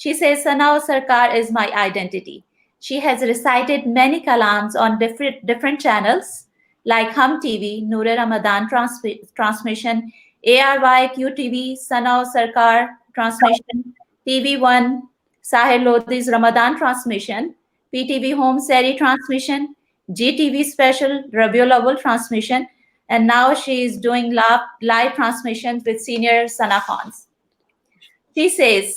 She says Sana Sarkar is my identity. She has recited many kalams on different channels like Hum TV, Noor Ramadan transmission, ARY QTV, Sana Sarkar transmission, TV1, Sahil Lodhi's Ramadan transmission, PTV Home Seri transmission, GTV special Rabiul Awwal transmission, and now she is doing live transmissions with senior Sana Khans. She says,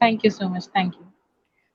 Thank you so much. Thank you.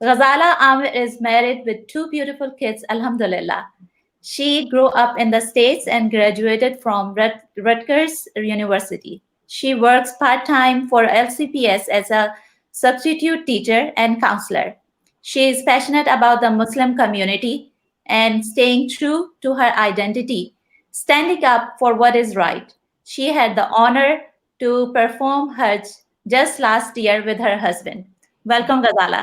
Ghazala Amir is married with 2 beautiful kids, alhamdulillah. She grew up in the States and graduated from Rutgers University. She works part-time for LCPS as a substitute teacher and counselor. She is passionate about the Muslim community and staying true to her identity, standing up for what is right. She had the honor to perform Hajj just last year with her husband. Welcome, Ghazala.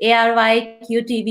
ARY, QTV,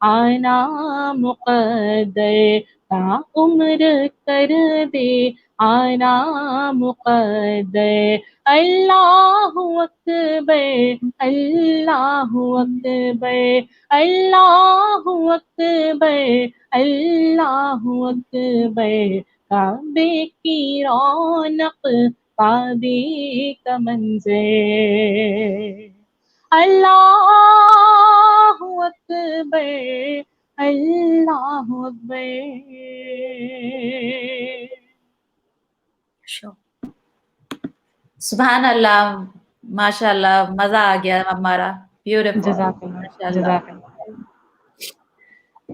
آنا مقدر تا عمر کر دے آنا مقدر اللہ اکبر اللہ اکبر اللہ اکبر اللہ اکبر کعبے کی رونق کعبے کا منظر اللہ اکبر اللہ اکبر. سبحان اللہ, ماشاء اللہ, مزہ آ گیا ہمارا. بیوٹیفل. جزاک اللہ جزاک اللہ.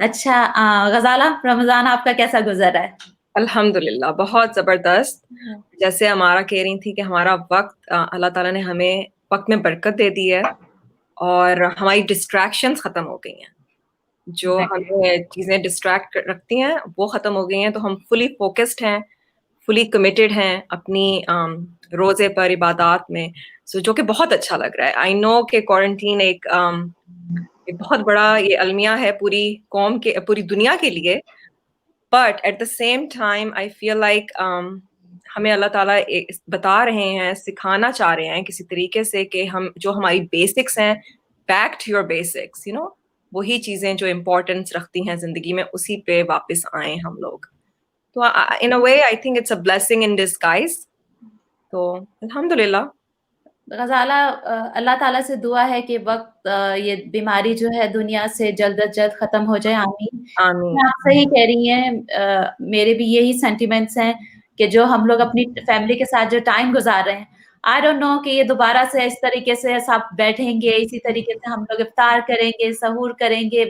اچھا غزالہ, رمضان آپ کا کیسا گزرا ہے؟ الحمدللہ بہت زبردست. جیسے ہمارا کہہ رہی تھی کہ ہمارا وقت اللہ تعالیٰ نے ہمیں وقت میں برکت دے دی ہے اور ہماری ڈسٹریکشنز ختم ہو گئی ہیں. جو ہمیں چیزیں ڈسٹریکٹ رکھتی ہیں وہ ختم ہو گئی ہیں, تو ہم فلی فوکسڈ ہیں, فلی کمیٹیڈ ہیں اپنی روزے پر, عبادات میں. سو جو کہ بہت اچھا لگ رہا ہے. آئی نو کہ کوارنٹین ایک بہت بڑا یہ المیہ ہے پوری قوم کے, پوری دنیا کے لیے, but at the same time I feel like ہمیں اللہ تعالیٰ بتا رہے ہیں, سکھانا چاہ رہے ہیں کسی طریقے سے کہ ہم جو ہماری بیسکس ہیں, back to your basics, you know, وہی چیزیں جو امپورٹنس رکھتی ہیں زندگی میں اسی پہ واپس آئیں ہم لوگ. تو in a way I think it's a blessing in disguise. تو الحمدللہ. غزالہ, اللہ تعالیٰ سے دعا ہے کہ وقت یہ بیماری جو ہے دنیا سے جلد از جلد ختم ہو جائے. آمین. آمین. آپ صحیح کہہ رہی ہیں, میرے بھی یہی سینٹیمنٹس ہیں کہ جو ہم لوگ اپنی فیملی کے ساتھ جو ٹائم گزار رہے ہیں, آئی ڈونٹ نو کہ یہ دوبارہ سے اس طریقے سے سب بیٹھیں گے, اسی طریقے سے ہم لوگ افطار کریں گے, سحور کریں گے.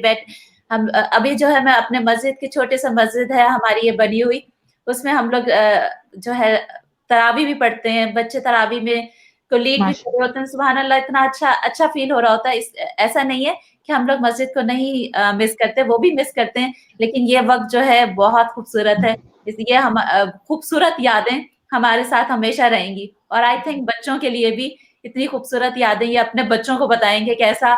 ہم ابھی جو ہے, میں اپنے مسجد کی چھوٹے سے مسجد ہے ہماری یہ بنی ہوئی, اس میں ہم لوگ جو ہے تراویح بھی پڑھتے ہیں. بچے تراویح میں کو لیڈ بھی کر رہے ہوتے ہیں. سبحان اللہ, اتنا اچھا فیل ہو رہا ہوتا ہے. ایسا نہیں ہے کہ ہم لوگ مسجد کو نہیں مس کرتے, وہ بھی مس کرتے ہیں, لیکن یہ وقت جو ہے بہت خوبصورت ہے. اس لیے ہم خوبصورت یادیں ہمارے ساتھ ہمیشہ رہیں گی. اور آئی تھنک بچوں کے لیے بھی اتنی خوبصورت یادیں یہ اپنے بچوں کو بتائیں گے کہ ایسا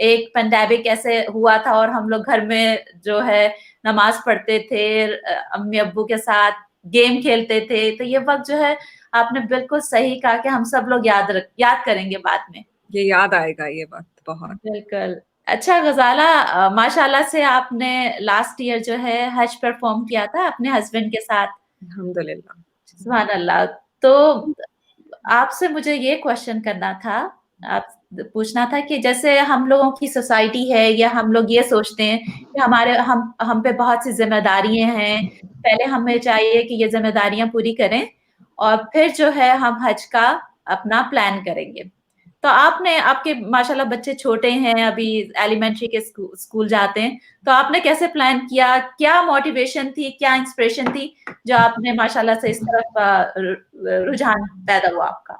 ایک پینڈیمک کیسے ہوا تھا اور ہم لوگ گھر میں جو ہے نماز پڑھتے تھے, امی ابو کے ساتھ گیم کھیلتے تھے. تو یہ وقت جو ہے, آپ نے بالکل صحیح کہا کہ ہم سب لوگ یاد کریں گے بعد میں. یہ یاد آئے گا یہ وقت بہت. بالکل. اچھا غزالہ, ماشاء اللہ سے آپ نے لاسٹ ایئر جو ہے حج پرفارم کیا تھا اپنے ہسبینڈ کے ساتھ. الحمدللہ. سبحان اللہ. تو آپ سے مجھے یہ کوشچن کرنا تھا, آپ پوچھنا تھا کہ جیسے ہم لوگوں کی سوسائٹی ہے یا ہم لوگ یہ سوچتے ہیں کہ ہم پہ بہت سی ذمہ داریاں ہیں, پہلے ہمیں چاہیے کہ یہ ذمہ داریاں پوری کریں اور پھر جو ہے ہم حج کا اپنا پلان کریں گے. تو آپ کے ماشاءاللہ بچے چھوٹے ہیں, ابھی ایلیمنٹری کے اسکول جاتے ہیں, تو آپ نے کیسے پلان کیا, کیا موٹیویشن تھی, کیا انسپریشن تھی جو آپ نے ماشاءاللہ سے اس طرف رجحان پیدا ہوا آپ کا؟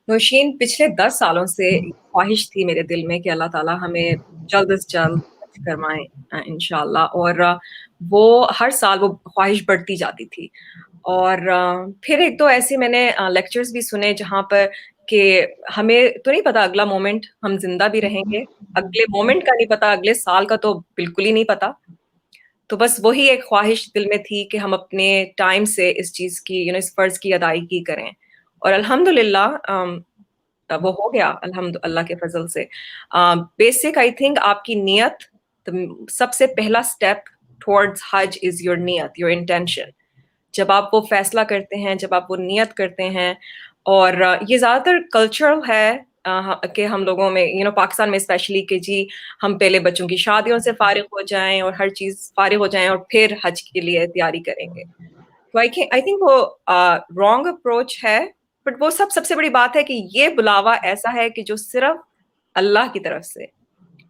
نوشین, پچھلے 10 سالوں سے خواہش تھی میرے دل میں کہ اللہ تعالیٰ ہمیں جلد از جلد کروائیں انشاءاللہ, اور وہ ہر سال وہ خواہش بڑھتی جاتی تھی. اور پھر ایک تو ایسے میں نے لیکچرز بھی سنے جہاں پر کہ ہمیں تو نہیں پتا اگلا مومنٹ ہم زندہ بھی رہیں گے, اگلے مومنٹ کا نہیں پتا, اگلے سال کا تو بالکل ہی نہیں پتا. تو بس وہی ایک خواہش دل میں تھی کہ ہم اپنے ٹائم سے اس چیز کی اس فرض کی ادائیگی کریں, اور الحمدللہ وہ ہو گیا الحمد اللہ کے فضل سے. بیسک آئی تھنک آپ کی نیت, سب سے پہلا step towards Hajj is your نیت, یور انٹینشن. جب آپ وہ فیصلہ کرتے ہیں, جب آپ وہ نیت کرتے ہیں, اور یہ زیادہ تر کلچرل ہے کہ ہم لوگوں میں پاکستان میں اسپیشلی کہ جی ہم پہلے بچوں کی شادیوں سے فارغ ہو جائیں اور ہر چیز فارغ ہو جائیں اور پھر حج کے لیے تیاری کریں گے. تو آئی تھنک وہ رانگ اپروچ ہے, بٹ وہ سب سے بڑی بات ہے کہ یہ بلاوا ایسا ہے کہ جو صرف اللہ کی طرف سے,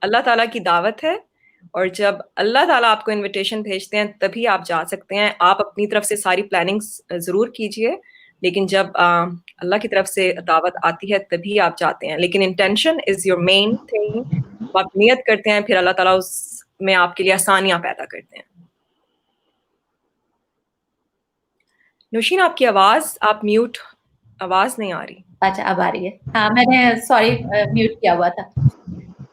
اللہ تعالیٰ کی دعوت ہے, اور جب اللہ تعالیٰ آپ کو انویٹیشن بھیجتے ہیں تبھی آپ جا سکتے ہیں. آپ اپنی طرف سے ساری پلاننگ ضرور کیجئے, لیکن جب اللہ کی طرف سے دعوت آتی ہے تبھی آپ جاتے ہیں. لیکن intention is your main thing. آپ نیت کرتے ہیں, پھر اللہ تعالیٰ اس میں آپ کے لیے آسانیاں پیدا کرتے ہیں. نوشین, آپ کی آپ میوٹ, آواز نہیں آ رہی. اچھا اب آ رہی ہے. ہاں میں نے سوری میوٹ کیا ہوا تھا.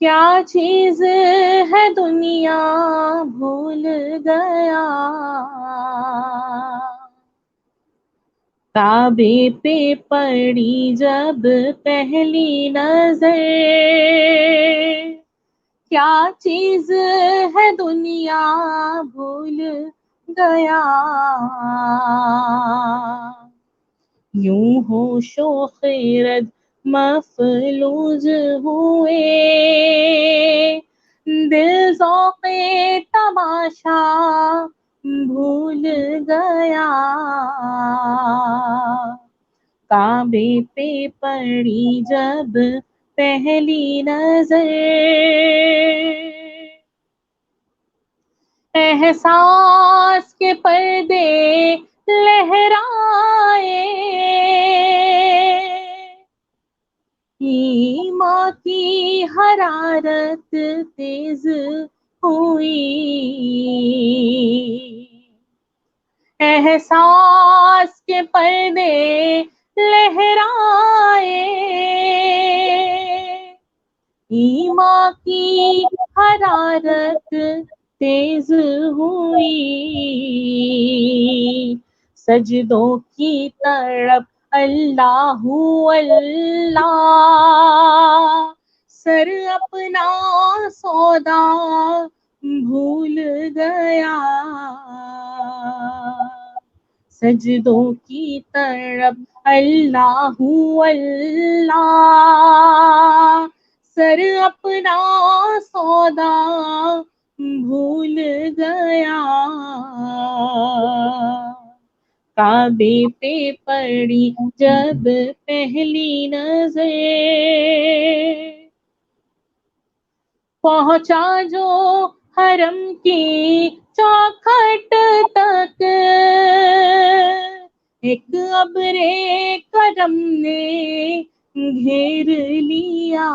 کیا چیز ہے دنیا بھول گیا، کعبے پہ پڑی جب پہلی نظر، کیا چیز ہے دنیا بھول گیا، یوں ہوش و خیرت مفلوج ہوئے، دل ذوق تماشا بھول گیا، کعبے پہ پڑی جب پہلی نظر، احساس کے پردے لہرائے، ایمان کی حرارت تیز ہوئی، احساس کے پردے لہرائے، ایمان کی حرارت تیز ہوئی، سجدوں کی طرف اللہ اللہ، سر اپنا سودا بھول گیا، سجدوں کی طرف اللہ اللہ، سر اپنا سودا بھول گیا، کعبے پہ پڑی جب پہلی نظر، پہنچا جو حرم کی چوکھٹ تک، ایک ابر کرم نے گھیر لیا،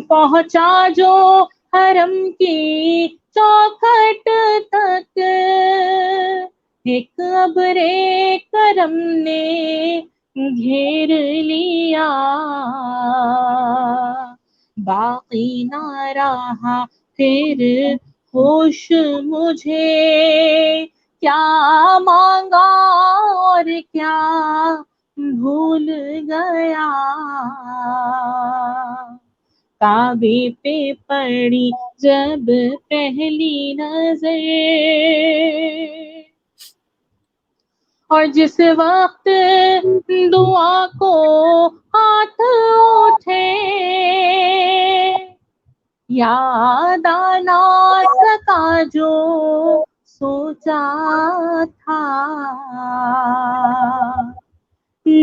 پہنچا جو حرم کی چوکھٹ تک، ایک ابر کرم نے گھیر لیا، باقی نہ رہا پھر ہوش مجھے، کیا مانگا اور کیا بھول گیا، کعبے پہ پڑی جب پہلی نظر، اور جس وقت دعا کو ہاتھ اٹھے، یاد آنا سکا جو سوچا تھا،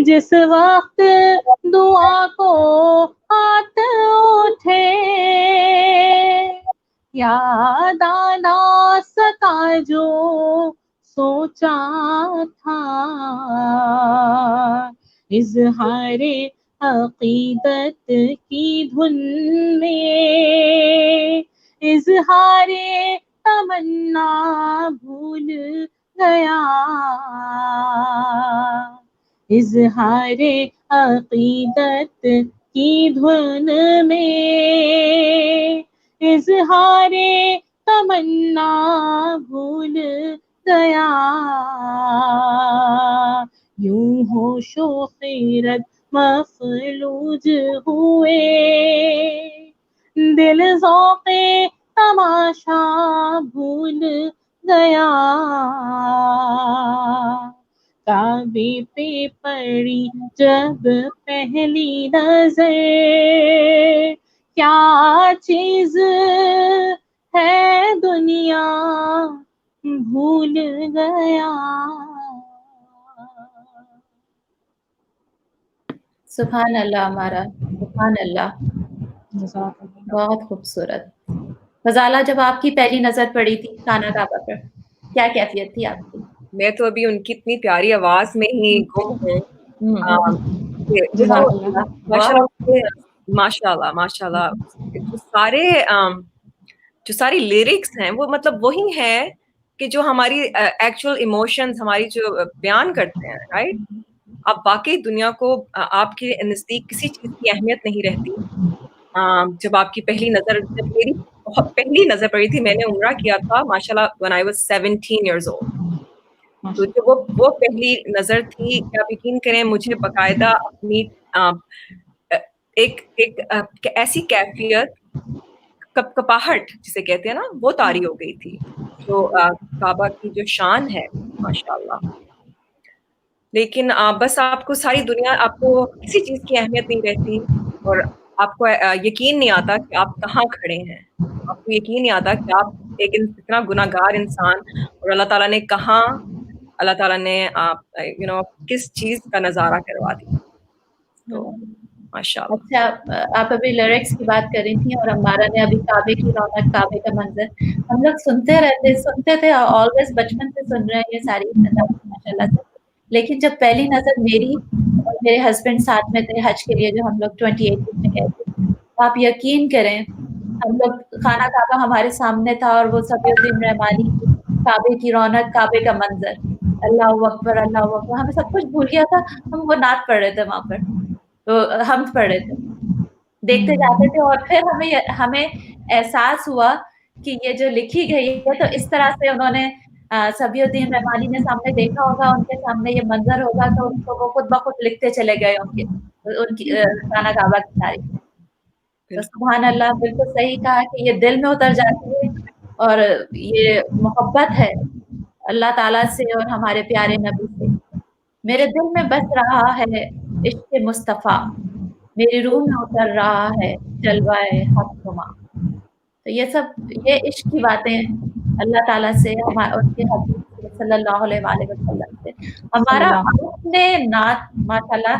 جس وقت دعا کو ہاتھ اٹھے، یاد آنا سکا جو سوچا تھا، اظہار عقیدت کی دھن میں، اظہار تمنا بھول گیا، اظہار عقیدت کی دھن میں، اظہار تمنا بھول گیا، یوں ہوش و خیرت مفلوج ہوئے، دل ذوق تماشا بھول گیا، کعبے پہ پڑی جب پہلی نظر، کیا چیز ہے دنیا بھول گیا. سبحان اللہ ہمارا، سبحان اللہ، جزاک اللہ. بہت خوبصورت. غزالہ، جب آپ کی پہلی نظر پڑی تھی خانہ کعبہ پر، کیا کیفیت تھی آپ کی؟ میں تو ابھی ان کی اتنی پیاری آواز میں ہی گم ہوں. جزاک اللہ. ماشاء اللہ ماشاء اللہ، جو ساری لیرکس ہیں وہ مطلب وہی ہے کہ جو ہماری ایکچوئل ایموشنز ہماری جو بیان کرتے ہیں، رائٹ. آپ واقعی دنیا کو آپ کے نزدیک کسی چیز کی اہمیت نہیں رہتی. جب آپ کی جب میری بہت پہلی نظر پڑی تھی، میں نے عمرہ کیا تھا ماشاءاللہ when I was 17 years old. تو جو وہ پہلی نظر تھی، کہ آپ یقین کریں مجھے باقاعدہ اپنی ایک ایسی کیفیت، کپاہٹ جسے کہتے ہیں نا، وہ طاری ہو گئی تھی. جو کعبہ کی جو شان ہے ماشاءاللہ. لیکن بس آپ کو ساری دنیا، آپ کو کسی چیز کی اہمیت نہیں رہتی، اور آپ کو یقین نہیں آتا کہ آپ کہاں کھڑے ہیں. آپ کو یقین نہیں آتا کہ آپ ایک اتنا گناہ گار انسان، اور اللہ تعالیٰ نے کس چیز کا نظارہ کروا دیا. تو ماشاءاللہ. اچھا، آپ ابھی لیرکس کی بات کر رہی تھیں، اور ہمارا نے ابھی کعبے کی رونق، کعبے کا منظر ہم لوگ سنتے تھے آلویز، بچپن سے سن رہے ہیں یہ ساری ماشاءاللہ سے. لیکن جب پہلی نظر میری اور میرے ہسبینڈ ساتھ میں تھے حج کے لیے، جو ہم لوگ 2018 میں گئے تھے، آپ یقین کریں ہم لوگ خانہ کعبہ ہمارے سامنے تھا، اور وہ صفی الدین رحمانی کی کعبے کی رونق، کعبے کا منظر، اللہ اکبر اللہ اکبر، ہمیں سب کچھ بھول گیا تھا. ہم وہ نعت پڑھ رہے تھے وہاں پر، تو ہم پڑھ رہے تھے، دیکھتے جاتے تھے، اور پھر ہمیں احساس ہوا کہ یہ جو لکھی گئی ہے، تو اس طرح سے انہوں نے صفی الدین رحمانی نے سامنے دیکھا ہوگا، ان کے سامنے یہ منظر ہوگا، تو ان کو وہ خود بخود لکھتے چلے گئے ان کی خانہ کعبہ کی تاریخ میں. تو سبحان اللہ، بالکل صحیح کہا کہ یہ دل میں اتر جاتی ہے، اور یہ محبت ہے اللہ تعالیٰ سے اور ہمارے پیارے نبی سے. میرے دل میں بس رہا ہے عشق مصطفیٰ، میری روح میں اتر رہا ہے جلوہ حق نما. تو یہ عشق کی باتیں اللہ تعالیٰ سے، ان کے حبیب صلی اللہ علیہ وآلہ وسلم سے. ہمارا اپنے نعت ماشاءاللہ،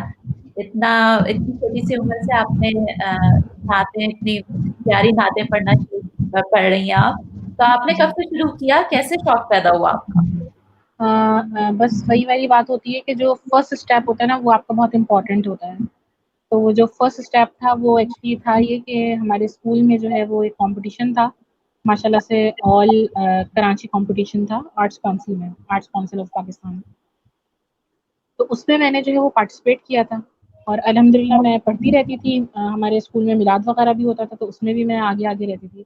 اتنی چھوٹی سی عمر سے آپ نے نعتیں، اتنی پیاری نعتیں پڑھ رہی ہیں آپ. تو آپ نے کب سے شروع کیا، کیسے شوق پیدا ہوا آپ کا؟ بس وہی والی بات ہوتی ہے کہ جو فرسٹ اسٹیپ ہوتا ہے نا، وہ آپ کا بہت امپورٹنٹ ہوتا ہے. تو وہ جو فرسٹ اسٹیپ تھا وہ ایکچولی تھا یہ کہ ہمارے اسکول میں جو ہے وہ ایک کمپٹیشن تھا ماشاءاللہ سے، آل کراچی کمپٹیشن تھا آرٹس کونسل میں، آرٹس کونسل آف پاکستان. تو اس میں نے جو ہے وہ پارٹیسپیٹ کیا تھا، اور الحمدللہ میں پڑھتی رہتی تھی. ہمارے اسکول میں میلاد وغیرہ بھی ہوتا تھا، تو اس میں بھی میں آگے رہتی تھی.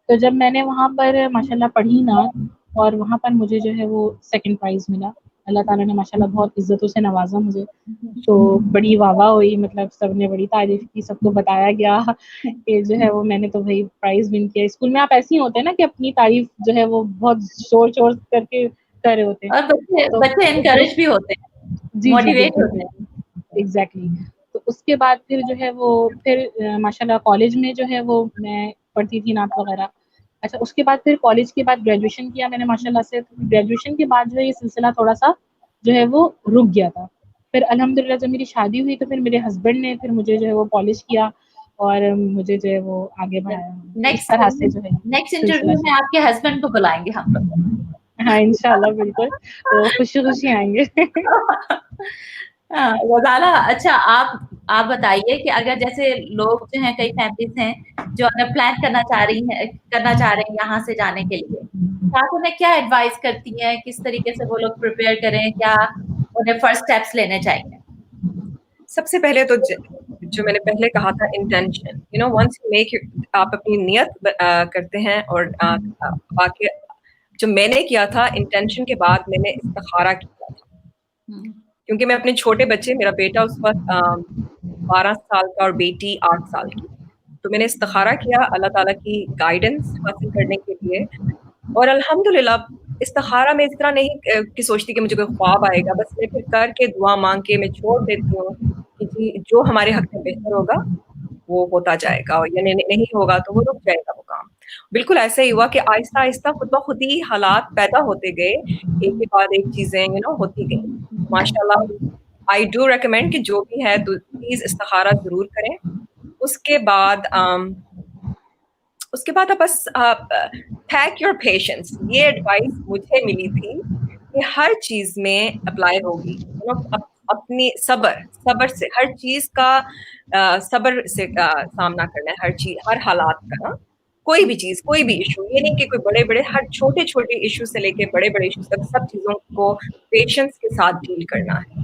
تو جب میں نے وہاں پر ماشاءاللہ پڑھی نا، اور وہاں پر مجھے جو ہے وہ سیکنڈ پرائز ملا. اللہ تعالیٰ نے ماشاءاللہ بہت عزتوں سے نوازا مجھے. تو بڑی واہ واہ ہوئی، مطلب سب نے بڑی تعریف کی، سب کو بتایا گیا کہ جو ہے وہ میں نے تو بھائی پرائز ون کیا. اسکول میں آپ ایسے ہی ہوتے ہیں نا کہ اپنی تعریف جو ہے وہ بہت شور کر کے کر رہے ہوتے ہیں، اور بچے انکریج بھی ہوتے ہیں، موٹیویٹ ہوتے ہیں. ایگزیکٹلی. تو اس کے بعد پھر جو ہے وہ ماشاءاللہ کالج میں جو ہے وہ میں پڑھتی تھی نعت وغیرہ. اچھا، اس کے بعد پھر کالج کے بعد گریجویشن کیا میں نے ماشاءاللہ سے. گریجویشن کے بعد جو ہے یہ سلسلہ تھوڑا سا جو ہے وہ رک گیا تھا. پھر الحمدللہ جب میری شادی ہوئی تو پھر میرے ہسبینڈ نے پھر مجھے جو ہے وہ پالش کیا، اور مجھے جو ہے وہ آگے بڑھایا. اس طرح سے جو ہے نیکسٹ انٹرویو میں آپ کے ہسبینڈ کو بلائیں گے ہم لوگ. ہاں انشاءاللہ، بالکل، وہ خوشی آئیں گے. غزالہ، اچھا آپ بتائیے کہ اگر جیسے لوگ جو ہیں، کئی فیملیز ہیں جو اگر پلان کرنا چاہ رہی ہیں یہاں سے جانے کے لیے، تو آپ انہیں کیا ایڈوائز کرتی ہیں، کس طریقے سے وہ لوگ پریپیئر کریں، کیا انہیں فرسٹ اسٹیپس لینے چاہیے؟ سب سے پہلے تو جو میں نے پہلے کہا تھا، انٹینشن. ونس یو میک، آپ اپنی نیت کرتے ہیں، اور باقی جو میں نے کیا تھا، انٹینشن کے بعد میں نے استخارہ کیا تھا. کیونکہ میں اپنے چھوٹے بچے، میرا بیٹا اس وقت 12 سال کا اور بیٹی 8 سال کی، تو میں نے استخارہ کیا اللہ تعالیٰ کی گائیڈنس حاصل کرنے کے لیے. اور الحمدللہ استخارہ میں اس طرح نہیں کہ سوچتی کہ مجھے کوئی خواب آئے گا، بس میں پھر کر کے دعا مانگ کے میں چھوڑ دیتی ہوں کہ جی جو ہمارے حق میں بہتر ہوگا وہ ہوتا جائے گا، اور یعنی نہیں ہوگا تو وہ رک جائے گا وہ کام. بالکل ایسا ہی ہوا کہ آہستہ آہستہ خود بخود ہی حالات پیدا ہوتے گئے، ایک کے بعد ایک چیزیں ہوتی گئیں ماشاءاللہ. آئی ڈو ریکمینڈ کہ جو بھی ہے پلیز استخارہ ضرور کریں. اس کے بعد آپ بس ٹیک یور پیشنس. یہ ایڈوائس مجھے ملی تھی کہ ہر چیز میں اپلائی ہوگی. اپنی صبر سے ہر چیز کا صبر سے سامنا کرنا ہے، ہر حالات کا. کوئی بھی چیز، کوئی بھی ایشو، یہ نہیں کہ کوئی بڑے ہر چھوٹے ایشو سے لے کے بڑے ایشوز تک سب چیزوں کو پیشنس کے ساتھ ڈیل کرنا ہے.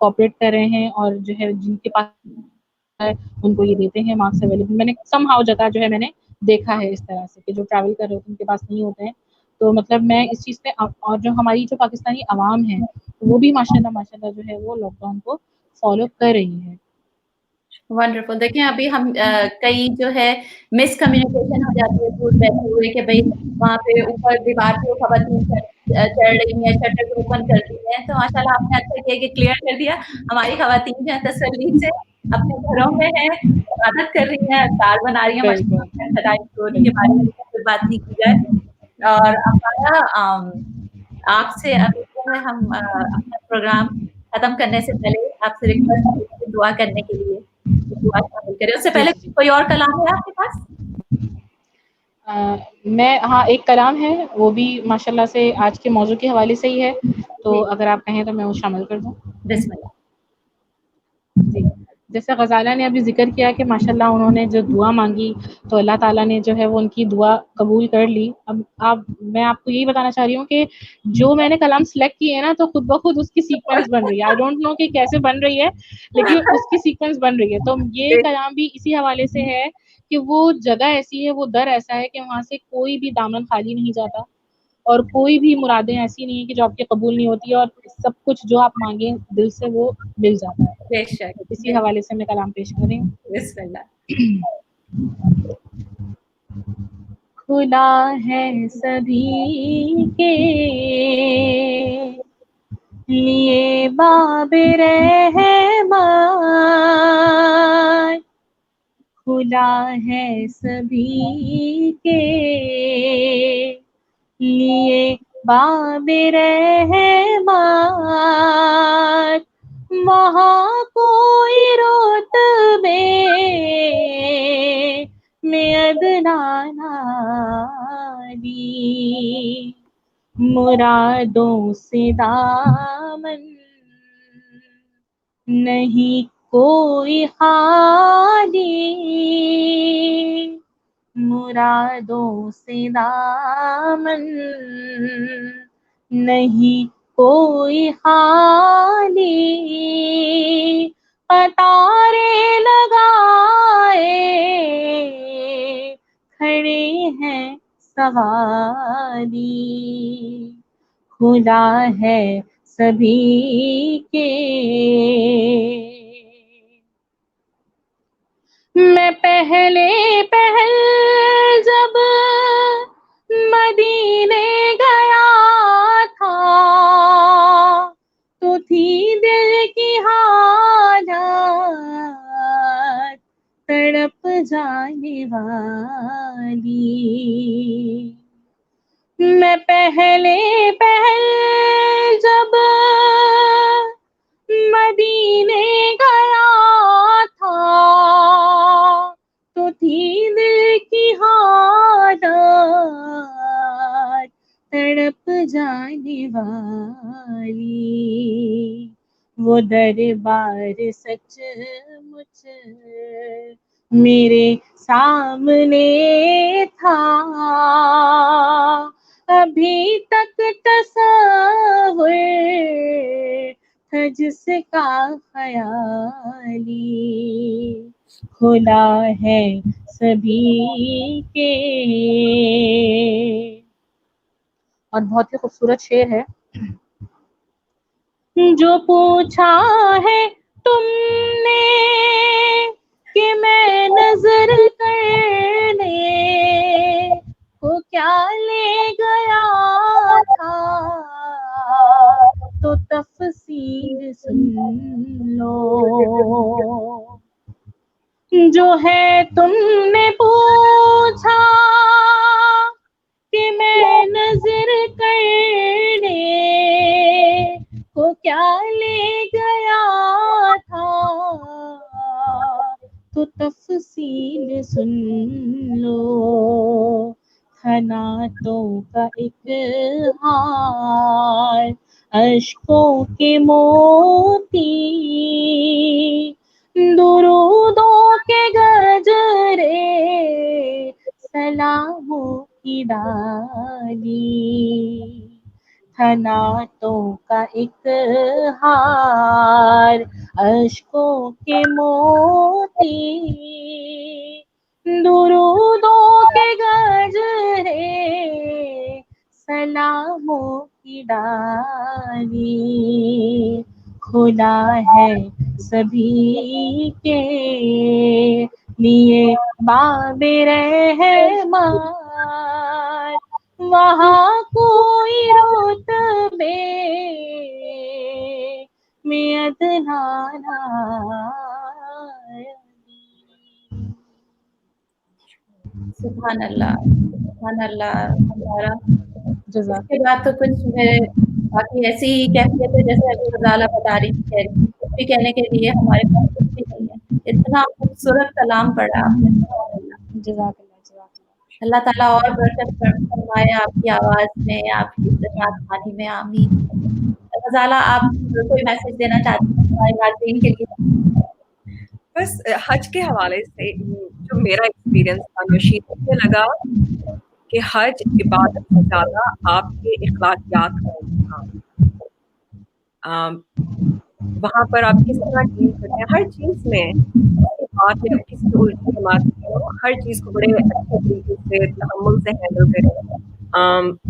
کوآپریٹ کر رہے ہیں اور جو ہے جن کے پاس ہے ان کو یہ دیتے ہیں مارکس اویلیبل. میں نے سم ہاؤ جگہ جو ہے میں نے دیکھا ہے اس طرح سے کہ جو ٹریول کر رہے ہوتے ہیں ان کے پاس نہیں ہوتے ہیں. تو مطلب میں اس چیز پہ اور جو ہماری جو پاکستانی عوام ہے وہ بھی ماشاءاللہ جو ہے وہ لاک ڈاؤن کو فالو کر رہی ہے. ونڈرفل. دیکھیں ابھی ہم کئی جو ہے مس کمیونیکیشن ہو جاتی ہے دور بیٹھے ہوئے کہ بھائی وہاں پہ اوپر دیوار پہ خواتین چڑھ رہی ہیں, شٹر اوپن کر دی ہیں, تو ماشاء اللہ آپ نے اچھا کیا کہ کلیئر کر دیا. ہماری خواتین جو ہیں تسلی سے اپنے گھروں میں ہیں, عبادت کر رہی ہیں, افطار بنا رہی ہیں. ماشاء اللہ چوری کے بارے میں پھر بات نہیں کی جائے. اور ہمارا آپ سے ابھی جو ہے ہم اپنا پروگرام ختم کرنے سے پہلے آپ سے ریکویسٹ کریں گے دعا کرنے کے لیے, دعا شامل کریں. اس سے پہلے کوئی اور کلام ہے آپ کے پاس؟ میں ہاں ایک کلام ہے وہ بھی ماشاءاللہ سے آج کے موضوع کے حوالے سے ہی ہے, تو اگر آپ کہیں تو میں وہ شامل کر دوں. بسم اللہ. جی, جیسے غزالہ نے ابھی ذکر کیا کہ ماشاءاللہ انہوں نے جو دعا مانگی تو اللہ تعالیٰ نے جو ہے وہ ان کی دعا قبول کر لی. اب میں آپ کو یہی بتانا چاہ رہی ہوں کہ جو میں نے کلام سلیکٹ کیے ہیں نا تو خود بخود اس کی سیکوینس بن رہی ہے. آئی ڈونٹ نو کہ کیسے بن رہی ہے لیکن اس کی سیکوینس بن رہی ہے. تو یہ کلام بھی اسی حوالے سے ہے کہ وہ جگہ ایسی ہے, وہ در ایسا ہے کہ وہاں سے کوئی بھی دامن خالی نہیں جاتا اور کوئی بھی مرادیں ایسی نہیں ہیں کہ جو آپ کی قبول نہیں ہوتی, اور سب کچھ جو آپ مانگیں دل سے وہ مل جاتا ہے. بے شک. اسی حوالے سے میں کلام پیش کر رہی ہوں. بسم اللہ. کھلا ہے سبھی کے لیے باب رحمت, کھلا ہے سبھی کے لیے باب رحمت, وہاں کوئی رتبے میں ادنا ناری, مرادوں سے دامن نہیں کوئی خالی, مرادوں سے دامن نہیں کوئی خالی, قطاریں لگائے کھڑے ہیں سواری, کھلا ہے سبھی کے. میں پہلے پہل جب مدینے گیا تھا تو تھی دل کی حالت تڑپ جانے والی, میں پہلے پہل جب مدینے گیا تھا تو تھی دل کی حالت تڑپ جانے والی, وہ دربار سچ مچ میرے سامنے تھا, ابھی تک تصور تھا جس کا خیالی, کھلا ہے سبھی کے. اور بہت ہی خوبصورت شعر ہے. جو پوچھا ہے تم نے کہ میں نظر کرنے کو کیا لے گیا تھا تو تفصیل سن لو, جو ہے تم نے پوچھا کہ میں نظر کرنے کو کیا لے گیا تھا تو تفصیل سن لو, نعتوں کا ایک ہار اشکوں کے موتی, درودوں کے گجرے سلاموں کی ڈالی, تھا نعتوں کا ایک ہار، اشکوں کے موتی درودوں کے گجرے، سلاموں کی ڈالی، کھلا ہے سبھی کے لیے باب رحمان، وہاں کوئی رتبے میں ادنا سبحان اللہ، سبحان اللہ ہمارا۔ اس جزاک کے بعد تو کچھ میرے باقی ایسی کیفیت ہے جیسے ابھی غزالہ بتا رہی تھی، کچھ بھی کہنے کے لیے ہمارے پاس کچھ بھی نہیں ہے، اتنا خوبصورت کلام پڑھا آپ نے، سبحان اللہ۔ جزاک اللہ، جزاک اللہ۔ اللہ تعالیٰ اور برکت فرمائے آپ کی آواز میں، آپ کی نعت خوانی میں، آمین۔ غزالہ آپ کوئی میسج دینا چاہتی ہیں ہمارے ناظرین کے لیے؟ بس حج کے حوالے سے جو میرا ایکسپیرینس تھا نوشین، مجھے لگا کہ حج عبادت سے زیادہ آپ کے اخلاقیات کا امتحان، وہاں پر آپ کس طرح ڈیل کرتے ہیں ہر چیز میں، بات ہے کسی سے الٹی جماعت ہر چیز کو بڑے اچھے طریقے سے تحمل سے ہینڈل کریں۔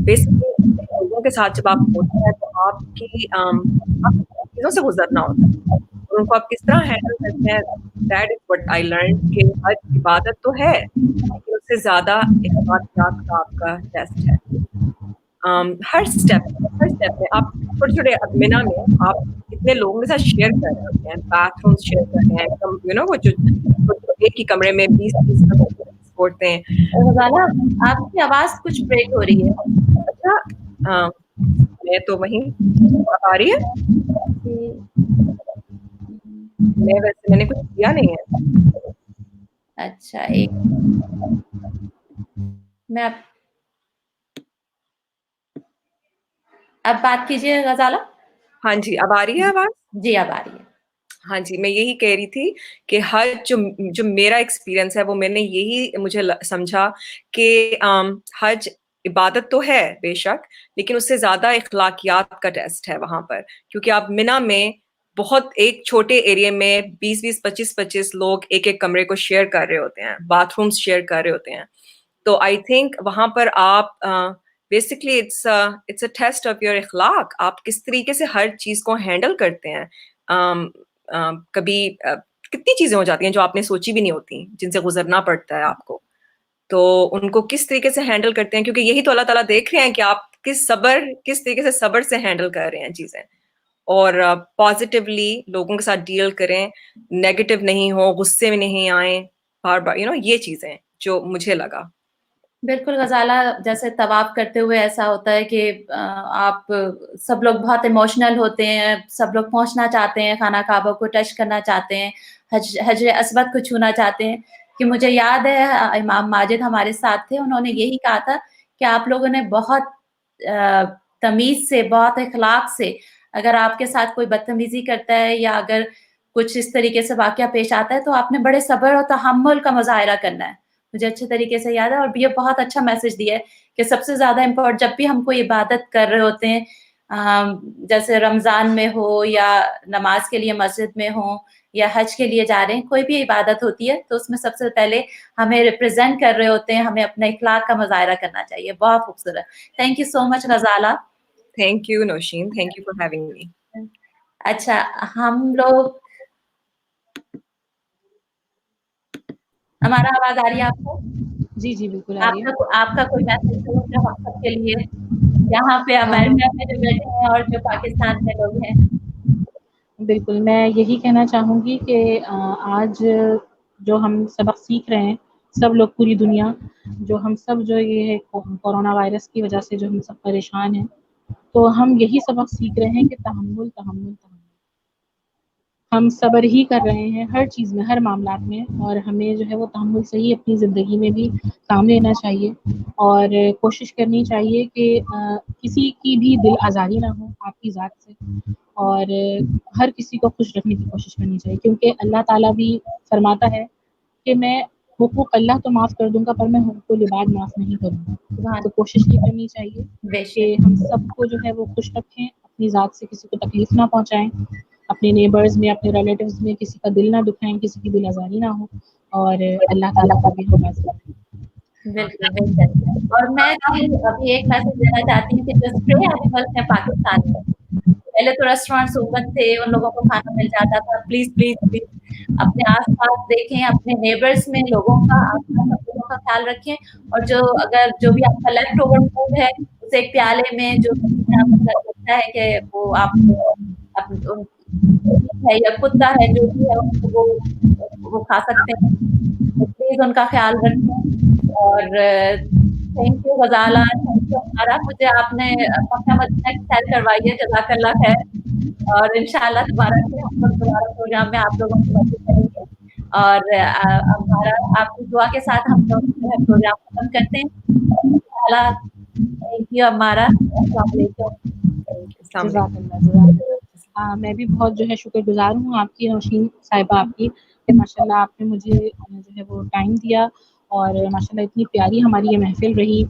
بیسکلی لوگوں کے ساتھ جب آپ ہوتے ہیں تو آپ کی چیزوں سے گزرنا ہوتا ہے، ان کو آپ کس طرح ہینڈل کرتے ہیں، that is what I learn کہ حج عبادت تو ہے لیکن اس سے زیادہ اخلاقیات کا آپ کا ٹیسٹ ہے۔ ہر اسٹیپ میں آپ چھوٹے چھوٹے مینا میں آپ اتنے لوگوں کے ساتھ شیئر کر رہے ہوتے ہیں، باتھ روم شیئر کر رہے ہیں، وہ جو ایک ہی کمرے میں 20 لوگ ہوتے ہیں۔ غزالہ آپ کی آواز کچھ بریک ہو رہی ہے۔ اچھا، میں تو وہیں آ رہی ہے، میں نے کچھ کیا نہیں ہے۔ اچھا، ایک میں اب بات کیجیے غزالہ۔ ہاں جی، اب آ رہی ہے آواز؟ جی اب آ رہی ہے۔ ہاں جی، میں یہی کہہ رہی تھی کہ حج جو میرا ایکسپیرینس ہے وہ میں نے یہی مجھے سمجھا کہ حج عبادت تو ہے بے شک، لیکن اس سے زیادہ اخلاقیات کا ٹیسٹ ہے وہاں پر، کیونکہ آپ منا میں بہت ایک چھوٹے ایریا میں 20 25 لوگ ایک ایک کمرے کو شیئر کر رہے ہوتے ہیں، باتھ رومس شیئر کر رہے ہوتے ہیں، تو آئی تھنک وہاں پر آپ basically it's a test of your اخلاق، آپ کس طریقے سے ہر چیز کو ہینڈل کرتے ہیں۔ کبھی کتنی چیزیں ہو جاتی ہیں جو آپ نے سوچی بھی نہیں ہوتی، جن سے گزرنا پڑتا ہے آپ کو، تو ان کو کس طریقے سے ہینڈل کرتے ہیں، کیونکہ یہی تو اللہ تعالیٰ دیکھ رہے ہیں کہ آپ کس طریقے سے صبر سے ہینڈل کر رہے ہیں چیزیں، اور پازیٹیولی لوگوں کے ساتھ ڈیل کریں، نیگیٹو نہیں ہو، غصے میں نہیں آئیں بار بار، یہ چیزیں جو مجھے لگا۔ بالکل غزالہ، جیسے طواف کرتے ہوئے ایسا ہوتا ہے کہ آپ سب لوگ بہت ایموشنل ہوتے ہیں، سب لوگ پہنچنا چاہتے ہیں، خانہ کعبہ کو ٹچ کرنا چاہتے ہیں، حجر اسود کو چھونا چاہتے ہیں، کہ مجھے یاد ہے امام ماجد ہمارے ساتھ تھے، انہوں نے یہی کہا تھا کہ آپ لوگوں نے بہت تمیز سے، بہت اخلاق سے، اگر آپ کے ساتھ کوئی بدتمیزی کرتا ہے یا اگر کچھ اس طریقے سے واقعہ پیش آتا ہے تو آپ نے بڑے صبر اور تحمل کا مظاہرہ کرنا ہے۔ مجھے اچھے طریقے سے یاد ہے، اور یہ بہت اچھا میسج دیا ہے کہ سب سے زیادہ امپورٹنٹ جب بھی ہم کوئی عبادت کر رہے ہوتے ہیں، جیسے رمضان میں ہو یا نماز کے لیے مسجد میں ہو یا حج کے لیے جا رہے ہیں، کوئی بھی عبادت ہوتی ہے تو اس میں سب سے پہلے ہمیں ریپرزینٹ کر رہے ہوتے ہیں، ہمیں اپنے اخلاق کا مظاہرہ کرنا چاہیے۔ بہت خوبصورت، thank you so much Ghazala. Thank you Nausheen, thank you for having me. اچھا، ہم لوگ، ہمارا آواز آ رہی ہے آپ کو؟ جی جی بالکل آ رہی ہے۔ آپ کا کوئی میسج ہو جو ہم سب کے لیے، یہاں پہ امریکہ میں جو بیٹھے ہیں اور جو پاکستان میں لوگ ہیں؟ بالکل، میں یہی کہنا چاہوں گی کہ آج جو ہم سبق سیکھ رہے ہیں سب لوگ، پوری دنیا، جو ہم سب جو یہ کورونا وائرس کی وجہ سے جو ہم سب پریشان ہیں، تو ہم یہی سبق سیکھ رہے ہیں کہ تحمل تحمل تحمل، ہم صبر ہی کر رہے ہیں ہر چیز میں، ہر معاملات میں، اور ہمیں جو ہے وہ تحمل سے ہی اپنی زندگی میں بھی کام لینا چاہیے، اور کوشش کرنی چاہیے کہ کسی کی بھی دل آزاری نہ ہو آپ کی ذات سے، اور ہر کسی کو خوش رکھنے کی کوشش کرنی چاہیے، کیونکہ اللہ تعالیٰ بھی فرماتا ہے کہ میں حقوق اللہ تو معاف کر دوں گا پر میں حقوق العباد معاف نہیں کروں گا. سبحان تو کوشش یہ کرنی چاہیے بے کہ شک ہم سب کو جو ہے وہ خوش رکھیں, اپنی ذات سے کسی کو تکلیف نہ پہنچائیں, اپنے نیبرز میں اپنے ریلیٹیوز میں کسی کا دل نہ دکھائیں, کسی کی دل آزاری نہ ہو, اور اللہ تعالیٰ کا بھی ہم بات کریں. بالکل بالکل. اور میں بھی ابھی ایک میسج دینا چاہتی ہوں کہ جو اسٹرے اینیملس ہیں پاکستان میں, پہلے تو ریسٹورینٹس اوپن تھے, ان لوگوں کو کھانا مل جاتا تھا. پلیز پلیز پلیز اپنے آس پاس دیکھیں, اپنے نیبرس میں لوگوں کا آس پاس سب لوگوں کا خیال رکھیں, اور جو بھی آپ کا لیفٹ اوور فوڈ ہے اسے ایک پیالے میں جو آپ کو لگتا ہے کہ وہ آپ ہے یا کتا ہے جو بھی ہے وہ کھا سکتے ہیں, پلیز ان کا خیال رکھیں. اور thank you Ghazala, thank you ہمارا, مجھے آپ نے مکہ مدینہ کی سیر کروائی ہے, جزاک اللہ خیر. اور انشاءاللہ دوبارہ سے ہم لوگ دوبارہ پروگرام میں آپ لوگوں کی مدد کریں گے. اور ہمارا آپ کی دعا کے ساتھ ہم لوگ جو ہے پروگرام ختم کرتے ہیں. تھینک یو ہمارا, السلام علیکم. جزاک اللہ. میں بھی بہت جو ہے شکر گزار ہوں آپ کی, نوشین صاحبہ آپ کی, کہ ماشاء اللہ آپ نے مجھے جو ہے وہ ٹائم دیا, اور ماشاء اللہ اتنی پیاری ہماری یہ محفل رہی,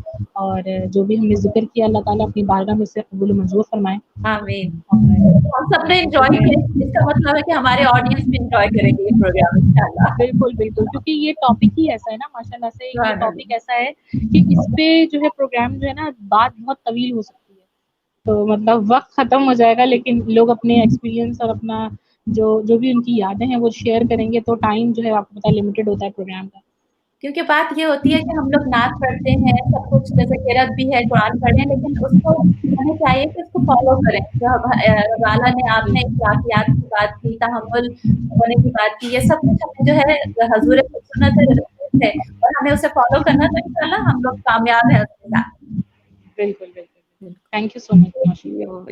اور جو بھی ہم نے ذکر کیا اللہ تعالیٰ اپنی بارگاہ میں سے قبول و منظور فرمائے. آمین. ہم سب نے انجوائے کیا, اس کا مطلب ہے کہ ہمارے آڈینس بھی انجوائے کریں گے یہ پروگرام انشاءاللہ. بالکل بالکل, کیونکہ یہ ٹاپک ہی ایسا ہے نا ماشاء اللہ سے, یہ ٹاپک ایسا ہے کہ اس پہ جو ہے پروگرام جو ہے نا بات بہت طویل ہو سکتی ہے, تو مطلب وقت ختم ہو جائے گا, لیکن لوگ اپنے ایکسپیرینس اور اپنا جو بھی ان کی یادیں ہیں وہ شیئر کریں گے, تو ٹائم جو ہے آپ کو پتا لمیٹڈ ہوتا ہے پروگرام کا. کیونکہ بات یہ ہوتی ہے کہ ہم لوگ نعت پڑھتے ہیں, سب کچھ جیسے قرأت بھی ہے, قرآن پڑھیں, لیکن اس کو ہمیں چاہیے کہ اس کو فالو کریں. جو غالہ نے آپ نے اخلاقیات کی بات کی, تحمل ہونے کی بات کی, یہ سب کچھ ہمیں جو ہے حضور سنت ہے, اور ہمیں اسے فالو کرنا, تو انشاءاللہ ہم لوگ کامیاب ہیں اس کے ساتھ. بالکل بالکل, تھینک یو سو مچ.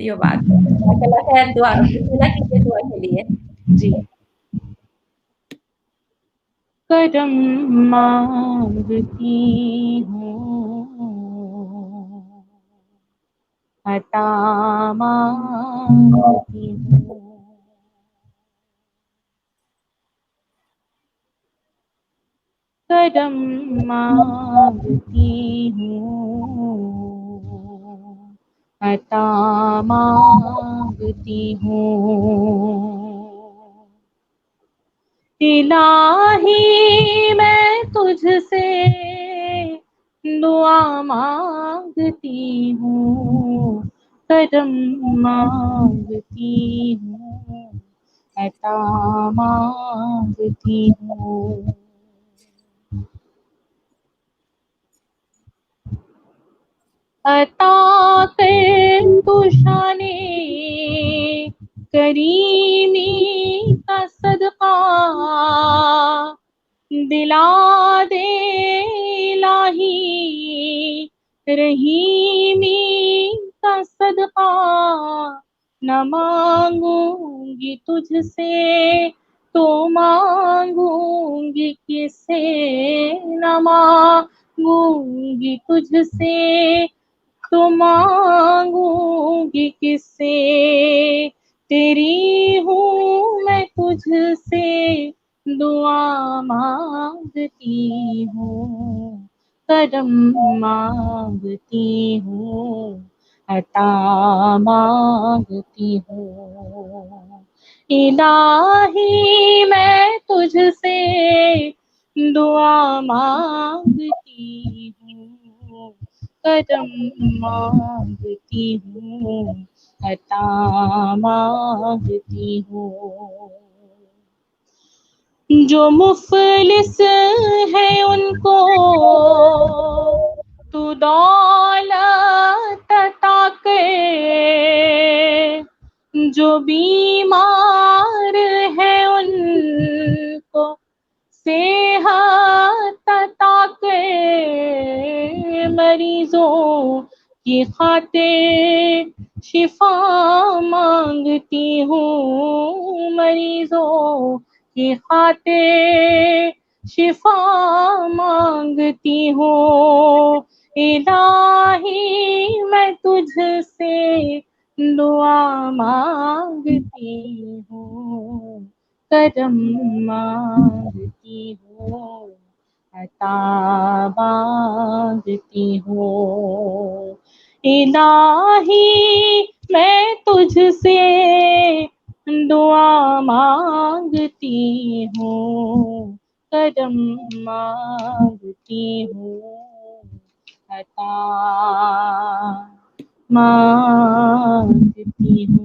یہ بات ہے. اللہ خیر, دعا بسم اللہ کیجیے دعا کے لیے. جی. کرم مانگتی ہوں, عطا مانگتی ہوں, کرم مانگتی ہوں, عطا مانگتی ہوں. الہی میں تجھ سے دعا مانگتی ہوں, کرم مانگتی ہوں, عطا مانگتی ہوں. عطا کر تو شان کریمی کا صدقہ, دلا دے الہی رحیمی کا صدقہ. نہ مانگوں گی تجھ سے تو مانگوں گی کس سے, نہ مانگوں گی تجھ سے تو مانگوں گی کس سے. تیری ہوں میں تجھ سے دعا مانگتی ہوں, کرم مانگتی ہوں, عطا مانگتی ہوں. الہی میں تجھ سے دعا مانگتی ہوں, کرم مانگتی ہوں, عطا مانگتی ہوں. جو مفلس ہے ان کو تو دولت عطا کر, جو بیمار ہے ان کو صحت عطا کر. مریضوں کی خاطر شفا مانگتی ہوں, مریضوں کی خاطر شفا مانگتی ہوں. الہی میں تجھ سے دعا مانگتی ہوں, کرم مانگتی ہوں, عطا مانگتی ہوں الہی میں تجھ سے دعا مانگتی ہوں کرم مانگتی ہوں عطا مانگتی ہوں